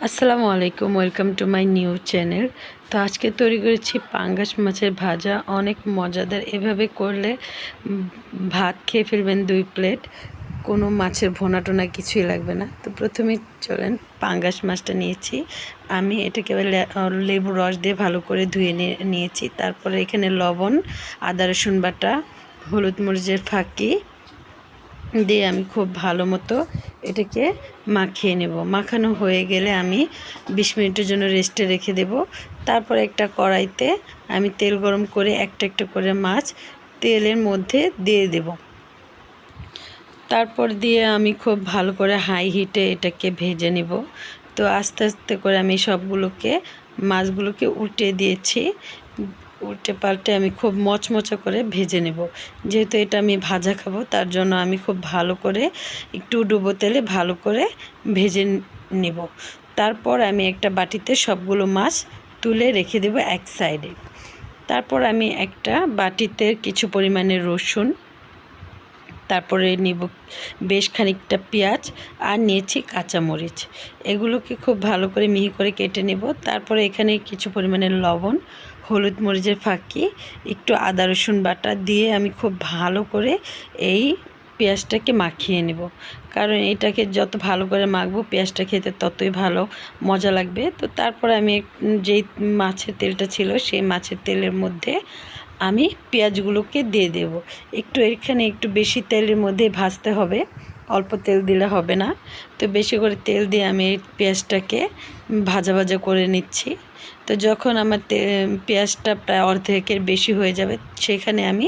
আসসালামু আলাইকুম, welcome to my new channel. তো আজকে তৈরি করেছি পাঙ্গাস মাছের ভাজা, অনেক মজাদার। এভাবে করলে ভাত খেয়ে ফেলবেন 2 প্লেট, কোনো মাছের ভোনা টোনা কিছুই লাগবে না। তো প্রথমে চলেন, পাঙ্গাস মাছটা নিয়েছি আমি, এটাকে লেবু রস দিয়ে ভালো করে ধুয়ে নিয়েছি। তারপরে এখানে লবণ, আদা রসুন বাটা, হলুদ মরিচের ফাঁকি দিয়ে আমি খুব ভালো মতো এটাকে মাখিয়ে নেব। মাখানো হয়ে গেলে আমি 20 মিনিটের জন্য রেস্টে রেখে দেব। তারপর একটা কড়াইতে আমি তেল গরম করে একটা একটা করে মাছ তেলের মধ্যে দিয়ে দেব। তারপর দিয়ে আমি খুব ভালো করে হাই হিটে এটাকে ভেজে নেব। তো আস্তে আস্তে করে আমি সবগুলোকে মাছগুলোকে উল্টে দিয়েছি। উল্টে পাল্টে আমি খুব মচমচা করে ভেজে নেব। যেহেতু এটা আমি ভাজা খাবো, তার জন্য আমি খুব ভালো করে একটু ডুবো তেলে ভালো করে ভেজে নেব। তারপর আমি একটা বাটিতে সবগুলো মাছ তুলে রেখে দেব এক সাইডে। তারপর আমি একটা বাটিতে কিছু পরিমাণে রসুন, তারপরে নিব বেশ খানিকটা পেঁয়াজ, আর নিয়েছি কাঁচামরিচ। এগুলোকে খুব ভালো করে মিহি করে কেটে নেব। তারপরে এখানে কিছু পরিমাণে লবণ, হলুদ মরিচের ফাঁকি, একটু আদা রসুন বাটা দিয়ে আমি খুব ভালো করে এই পেঁয়াজটাকে মাখিয়ে নেব। কারণ এটাকে যত ভালো করে মাখবো পেঁয়াজটা খেতে ততই ভালো মজা লাগবে। তো তারপরে আমি যেই মাছের তেলটা ছিল সেই মাছের তেলের মধ্যে আমি পেঁয়াজগুলোকে দিয়ে দেব। এখানে একটু বেশি তেলের মধ্যে ভাজতে হবে, অল্প তেল দিলে হবে না। তো বেশি করে তেল দিয়ে আমি এই পেঁয়াজটাকে ভাজা ভাজা করে নিচ্ছি। তো যখন আমার পেঁয়াজটা প্রায় অর্ধেকের বেশি হয়ে যাবে, সেখানে আমি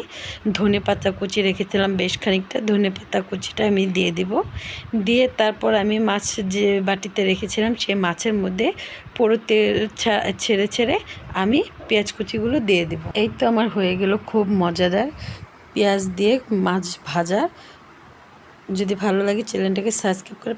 ধনেপাতা কুচি রেখেছিলাম বেশ খানিকটা, ধনেপাতা কুচিটা আমি দিয়ে দিব। দিয়ে তারপর আমি মাছ যে বাটিতে রেখেছিলাম সেই মাছের মধ্যে পুরো তেল ছেড়ে ছেড়ে আমি পেঁয়াজ কুচিগুলো দিয়ে দেব। এই তো আমার হয়ে গেল খুব মজাদার পেঁয়াজ দিয়ে মাছ ভাজা। যদি ভালো লাগে চ্যানেলটাকে সাবস্ক্রাইব করে